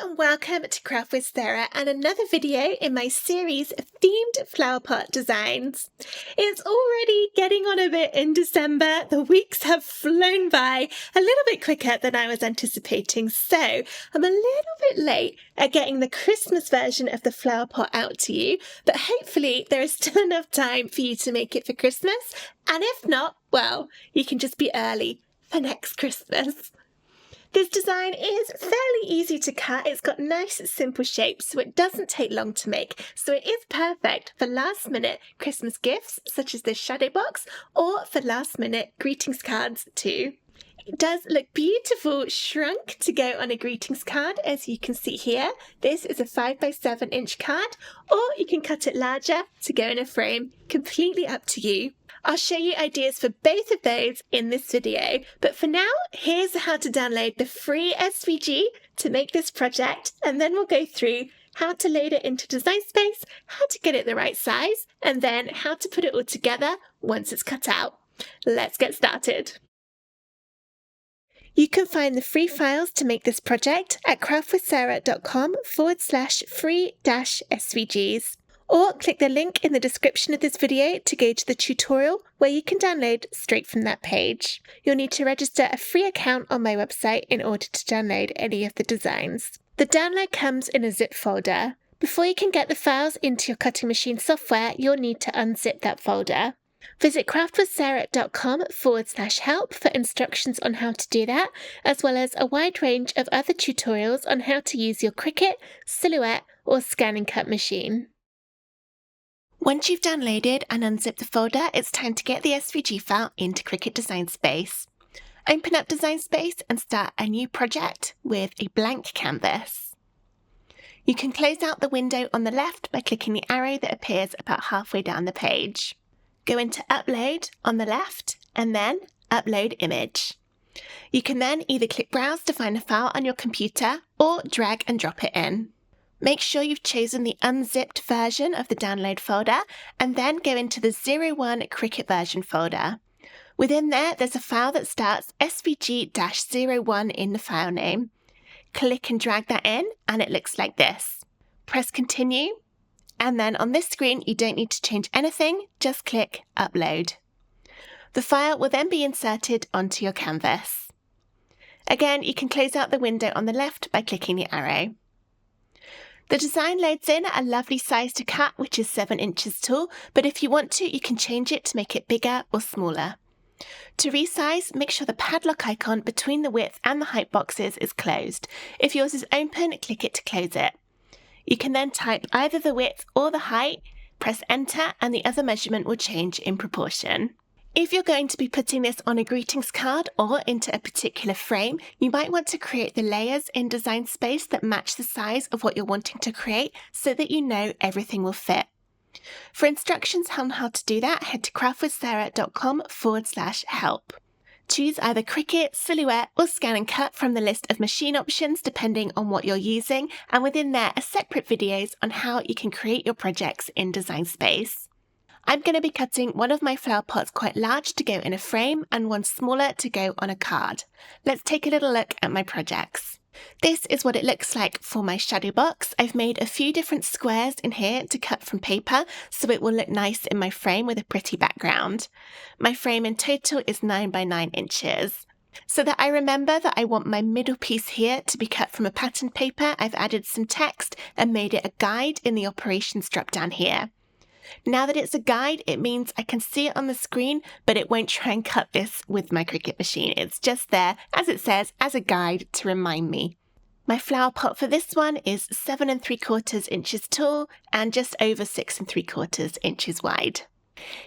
and welcome to Craft with Sarah and another video in my series of themed flower pot designs. It's already getting on a bit in December. The weeks have flown by a little bit quicker than I was anticipating, so I'm a little bit late at getting the Christmas version of the flower pot out to you, but hopefully there is still enough time for you to make it for Christmas, and if not, well, you can just be early for next Christmas. This design is fairly easy to cut. It's got nice simple shapes, so it doesn't take long to make. So it is perfect for last minute Christmas gifts such as this shadow box, or for last minute greetings cards too. It does look beautiful shrunk to go on a greetings card, as you can see here. This is a 5x7 inch card, or you can cut it larger to go in a frame, completely up to you. I'll show you ideas for both of those in this video, but for now, here's how to download the free SVG to make this project, and then we'll go through how to load it into Design Space, how to get it the right size, and then how to put it all together once it's cut out. Let's get started. You can find the free files to make this project at craftwithsarah.com/free-SVGs. Or click the link in the description of this video to go to the tutorial where you can download straight from that page. You'll need to register a free account on my website in order to download any of the designs. The download comes in a zip folder. Before you can get the files into your cutting machine software, you'll need to unzip that folder. Visit craftwithsarah.com/help for instructions on how to do that, as well as a wide range of other tutorials on how to use your Cricut, Silhouette, or ScanNCut machine. Once you've downloaded and unzipped the folder, it's time to get the SVG file into Cricut Design Space. Open up Design Space and start a new project with a blank canvas. You can close out the window on the left by clicking the arrow that appears about halfway down the page. Go into Upload on the left and then Upload Image. You can then either click Browse to find a file on your computer or drag and drop it in. Make sure you've chosen the unzipped version of the download folder and then go into the 01 Cricut version folder. Within there's a file that starts SVG-01 in the file name. Click and drag that in and it looks like this. Press Continue, and then on this screen you don't need to change anything, just click Upload. The file will then be inserted onto your canvas. Again, you can close out the window on the left by clicking the arrow. The design loads in at a lovely size to cut, which is 7 inches tall, but if you want to, you can change it to make it bigger or smaller. To resize, make sure the padlock icon between the width and the height boxes is closed. If yours is open, click it to close it. You can then type either the width or the height, press Enter, and the other measurement will change in proportion. If you're going to be putting this on a greetings card or into a particular frame, you might want to create the layers in Design Space that match the size of what you're wanting to create so that you know everything will fit. For instructions on how to do that, head to craftwithsarah.com/help. Choose either Cricut, Silhouette, or ScanNCut from the list of machine options depending on what you're using, and within there are separate videos on how you can create your projects in Design Space. I'm going to be cutting one of my flower pots quite large to go in a frame and one smaller to go on a card. Let's take a little look at my projects. This is what it looks like for my shadow box. I've made a few different squares in here to cut from paper so it will look nice in my frame with a pretty background. My frame in total is 9 by 9 inches. So that I remember that I want my middle piece here to be cut from a pattern paper, I've added some text and made it a guide in the operations drop down here. Now that it's a guide, it means I can see it on the screen, but it won't try and cut this with my Cricut machine. It's just there, as it says, as a guide to remind me. My flower pot for this one is 7 3/4 inches tall and just over 6 3/4 inches wide.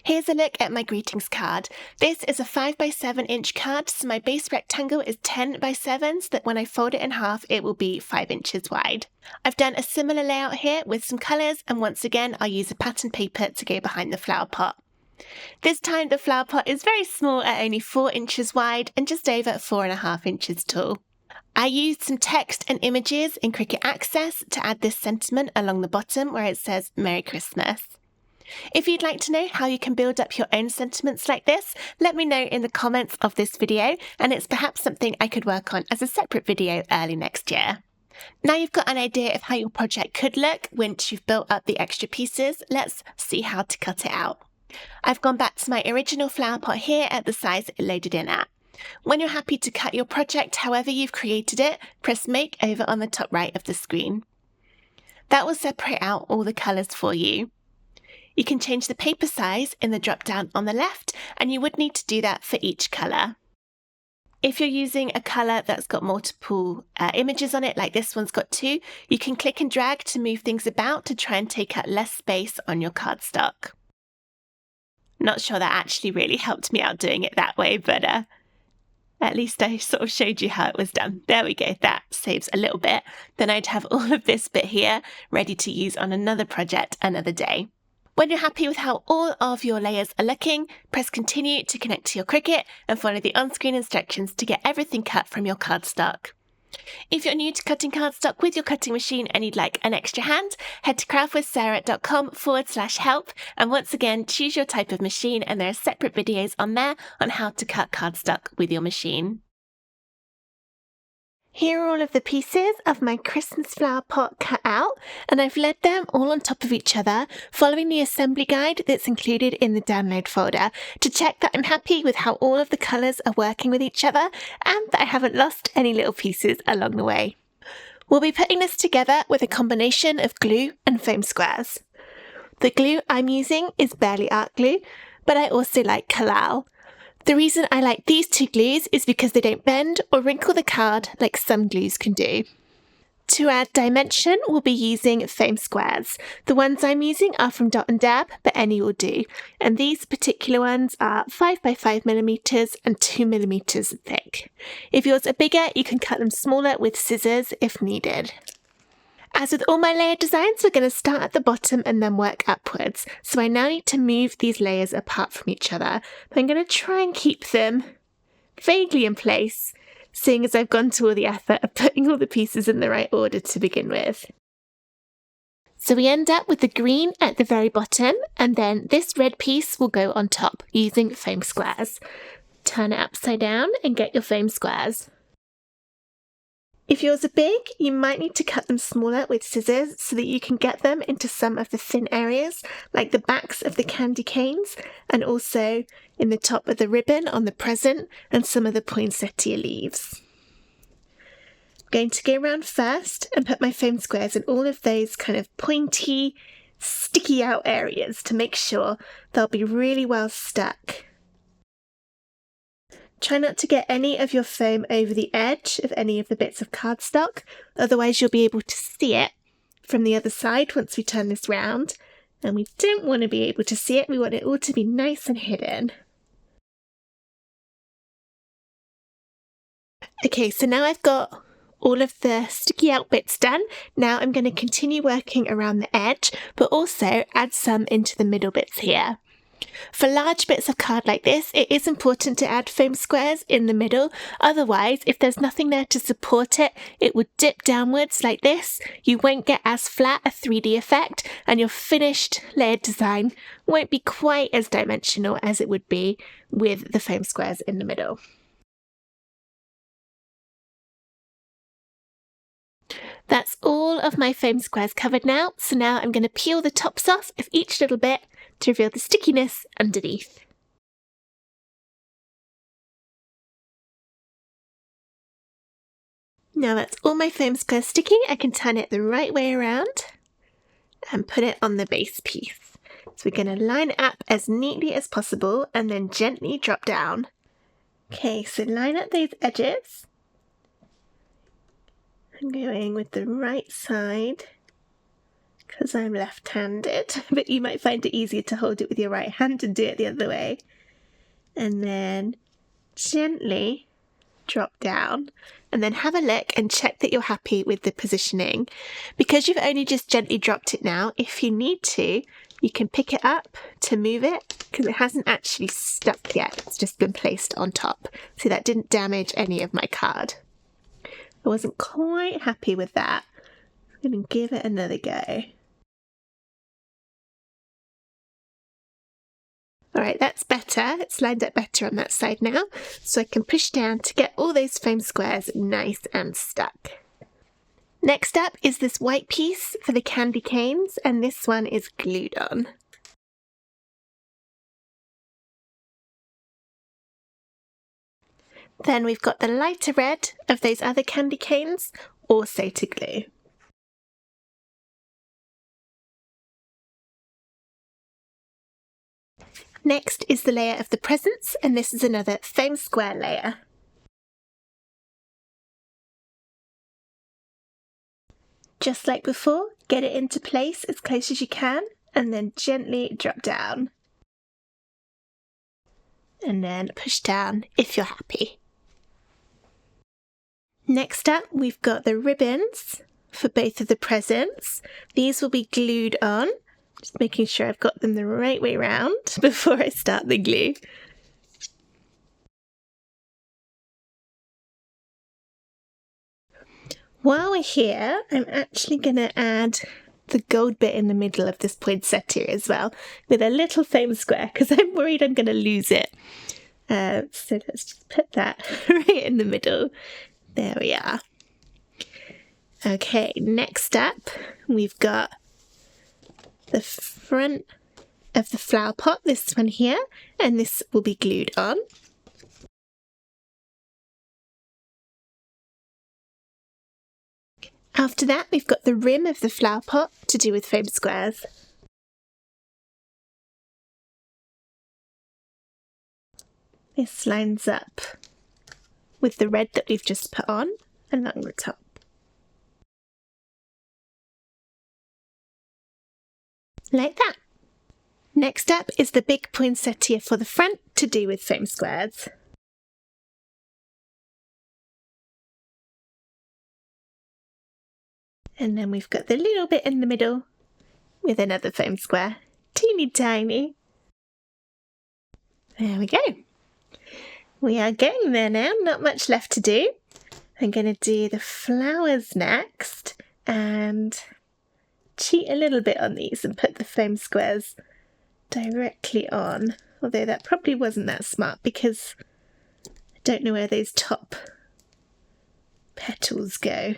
Here's a look at my greetings card. This is a 5 by 7 inch card, so my base rectangle is 10 by 7, so that when I fold it in half, it will be 5 inches wide. I've done a similar layout here with some colours, and once again, I'll use a pattern paper to go behind the flower pot. This time, the flower pot is very small at only 4 inches wide and just over 4.5 inches tall. I used some text and images in Cricut Access to add this sentiment along the bottom where it says Merry Christmas. If you'd like to know how you can build up your own sentiments like this, let me know in the comments of this video, and it's perhaps something I could work on as a separate video early next year. Now you've got an idea of how your project could look once you've built up the extra pieces, let's see how to cut it out. I've gone back to my original flower pot here at the size it loaded in at. When you're happy to cut your project however you've created it, press Make over on the top right of the screen. That will separate out all the colours for you. You can change the paper size in the drop down on the left, and you would need to do that for each colour. If you're using a colour that's got multiple images on it, like this one's got 2, you can click and drag to move things about to try and take up less space on your cardstock. Not sure that actually really helped me out doing it that way, but at least I sort of showed you how it was done. There we go, that saves a little bit. Then I'd have all of this bit here ready to use on another project another day. When you're happy with how all of your layers are looking, press Continue to connect to your Cricut and follow the on-screen instructions to get everything cut from your cardstock. If you're new to cutting cardstock with your cutting machine and you'd like an extra hand, head to craftwithsarah.com/help, and once again choose your type of machine, and there are separate videos on there on how to cut cardstock with your machine. Here are all of the pieces of my Christmas flower pot cut out, and I've laid them all on top of each other, following the assembly guide that's included in the download folder to check that I'm happy with how all of the colours are working with each other and that I haven't lost any little pieces along the way. We'll be putting this together with a combination of glue and foam squares. The glue I'm using is Barely Art glue, but I also like Collal. The reason I like these 2 glues is because they don't bend or wrinkle the card like some glues can do. To add dimension, we'll be using foam squares. The ones I'm using are from Dot & Dab, but any will do. And these particular ones are 5 by 5 millimeters and 2 millimeters thick. If yours are bigger, you can cut them smaller with scissors if needed. As with all my layer designs, we're going to start at the bottom and then work upwards. So I now need to move these layers apart from each other. But I'm going to try and keep them vaguely in place, seeing as I've gone to all the effort of putting all the pieces in the right order to begin with. So we end up with the green at the very bottom, and then this red piece will go on top using foam squares. Turn it upside down and get your foam squares. If yours are big, you might need to cut them smaller with scissors so that you can get them into some of the thin areas, like the backs of the candy canes, and also in the top of the ribbon on the present and some of the poinsettia leaves. I'm going to go around first and put my foam squares in all of those kind of pointy, sticky out areas to make sure they'll be really well stuck. Try not to get any of your foam over the edge of any of the bits of cardstock, otherwise you'll be able to see it from the other side once we turn this round. And we don't want to be able to see it, we want it all to be nice and hidden. Okay, so now I've got all of the sticky out bits done. Now I'm going to continue working around the edge, but also add some into the middle bits here. For large bits of card like this, it is important to add foam squares in the middle. Otherwise, if there's nothing there to support it, it would dip downwards like this. You won't get as flat a 3D effect, and your finished layered design won't be quite as dimensional as it would be with the foam squares in the middle. That's all of my foam squares covered now, so now I'm going to peel the tops off of each little bit to reveal the stickiness underneath. Now that's all my foam squares sticky, I can turn it the right way around and put it on the base piece. So we're going to line it up as neatly as possible and then gently drop down. Okay, so line up those edges. I'm going with the right side because I'm left-handed, but you might find it easier to hold it with your right hand and do it the other way. And then gently drop down and then have a look and check that you're happy with the positioning. Because you've only just gently dropped it now, if you need to, you can pick it up to move it because it hasn't actually stuck yet. It's just been placed on top. So that didn't damage any of my card. I wasn't quite happy with that. I'm going to give it another go. Alright, that's better. It's lined up better on that side now. So I can push down to get all those foam squares nice and stuck. Next up is this white piece for the candy canes, and this one is glued on. Then we've got the lighter red of those other candy canes, also to glue. Next is the layer of the presents, and this is another foam square layer. Just like before, get it into place as close as you can, and then gently drop down. And then push down if you're happy. Next up, we've got the ribbons for both of the presents. These will be glued on. Just making sure I've got them the right way round before I start the glue. While we're here, I'm actually going to add the gold bit in the middle of this poinsettia as well, with a little foam square, because I'm worried I'm going to lose it. So let's just put that right in the middle. There we are. Okay, next up, we've got the front of the flower pot, this one here, and this will be glued on. After that, we've got the rim of the flower pot to do with foam squares. This lines up with the red that we've just put on along the top. Like that. Next up is the big poinsettia for the front to do with foam squares. And then we've got the little bit in the middle with another foam square. Teeny tiny. There we go. We are getting there now, not much left to do. I'm going to do the flowers next and cheat a little bit on these and put the foam squares directly on. Although that probably wasn't that smart because I don't know where those top petals go.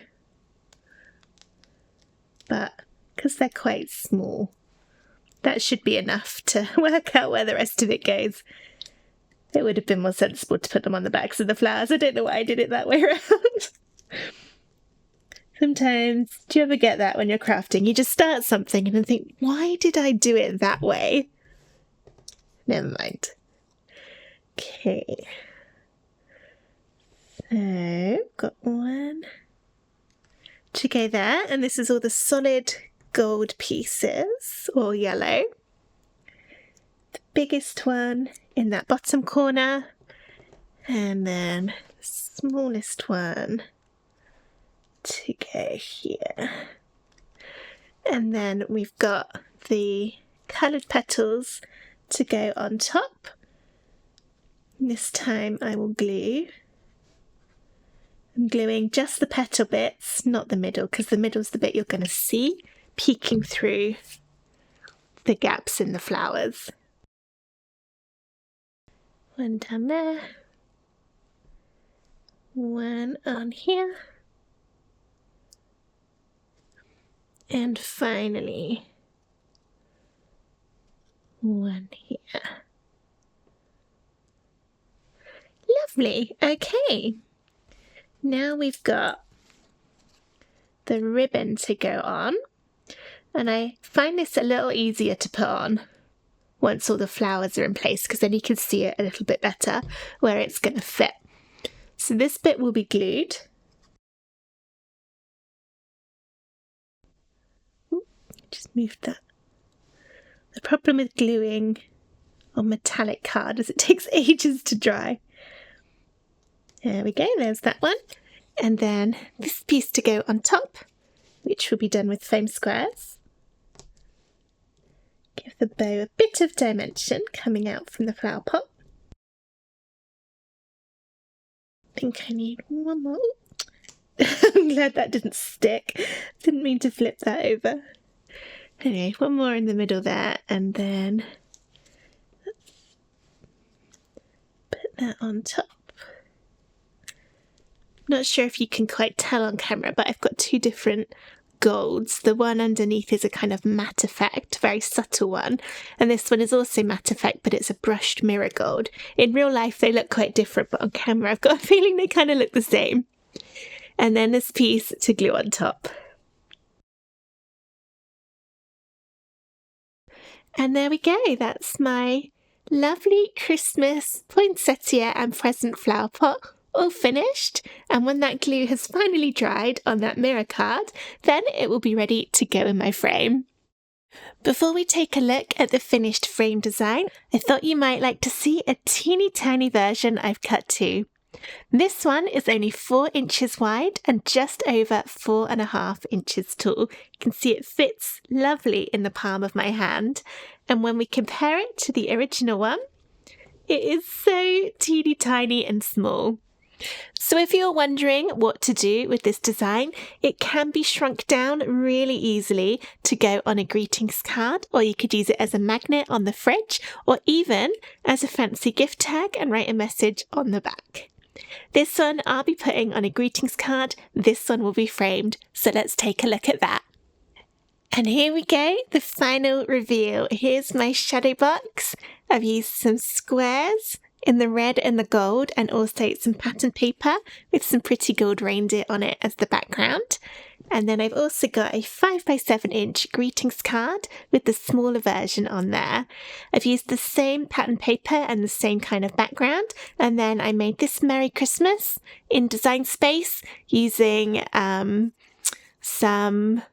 But because they're quite small, that should be enough to work out where the rest of it goes. It would have been more sensible to put them on the backs of the flowers. I don't know why I did it that way around. Sometimes, do you ever get that when you're crafting? You just start something and then think, why did I do it that way? Never mind. Okay. So, got one to go there, and this is all the solid gold pieces, all yellow. The biggest one in that bottom corner, and then the smallest one to go here. And then we've got the coloured petals to go on top. This time I will glue. I'm gluing just the petal bits, not the middle, because the middle's the bit you're going to see peeking through the gaps in the flowers. One down there, one on here, and finally one here. Lovely, okay. Now we've got the ribbon to go on, and I find this a little easier to put on once all the flowers are in place, because then you can see it a little bit better where it's going to fit. So this bit will be glued. Ooh, just moved that. The problem with gluing on metallic card is it takes ages to dry. There we go, there's that one. And then this piece to go on top, which will be done with foam squares. Give the bow a bit of dimension coming out from the flower pot. I think I need one more. I'm glad that didn't stick. Didn't mean to flip that over. Anyway, one more in the middle there, and then let's put that on top. Not sure if you can quite tell on camera, but I've got two different golds. The one underneath is a kind of matte effect, very subtle one, and this one is also matte effect, but it's a brushed mirror gold. In real life they look quite different, but on camera I've got a feeling they kind of look the same. And then this piece to glue on top. And there we go, that's my lovely Christmas poinsettia and present flower pot all finished. And when that glue has finally dried on that mirror card, then it will be ready to go in my frame. Before we take a look at the finished frame design, I thought you might like to see a teeny tiny version I've cut too. This one is only 4 inches wide and just over 4.5 inches tall. You can see it fits lovely in the palm of my hand. And when we compare it to the original one, it is so teeny tiny and small. So if you're wondering what to do with this design, it can be shrunk down really easily to go on a greetings card, or you could use it as a magnet on the fridge, or even as a fancy gift tag and write a message on the back. This one I'll be putting on a greetings card, this one will be framed, so let's take a look at that. And here we go, the final reveal. Here's my shadow box. I've used some squares in the red and the gold, and also some pattern paper with some pretty gold reindeer on it as the background. And then I've also got a 5x7 inch greetings card with the smaller version on there. I've used the same pattern paper and the same kind of background, and then I made this Merry Christmas in Design Space using some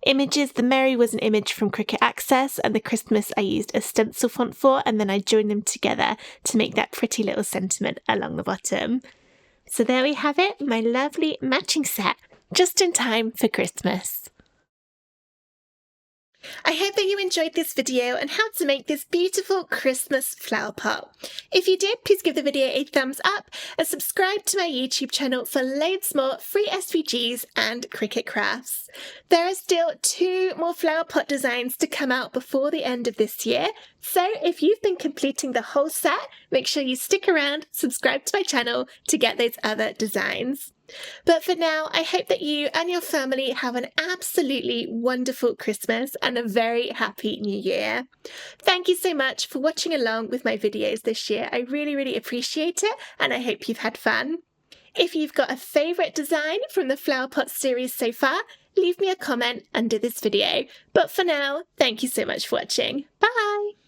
images. The Merry was an image from Cricut Access, and the Christmas I used a stencil font for, and then I joined them together to make that pretty little sentiment along the bottom. So there we have it, my lovely matching set, just in time for Christmas. I hope that you enjoyed this video on how to make this beautiful Christmas flower pot. If you did, please give the video a thumbs up and subscribe to my YouTube channel for loads more free SVGs and Cricut crafts. There are still 2 more flower pot designs to come out before the end of this year, so if you've been completing the whole set, make sure you stick around, subscribe to my channel to get those other designs. But for now, I hope that you and your family have an absolutely wonderful Christmas and a very happy New Year. Thank you so much for watching along with my videos this year. I really appreciate it, and I hope you've had fun. If you've got a favourite design from the Flower Pot series so far, leave me a comment under this video. But for now, thank you so much for watching. Bye!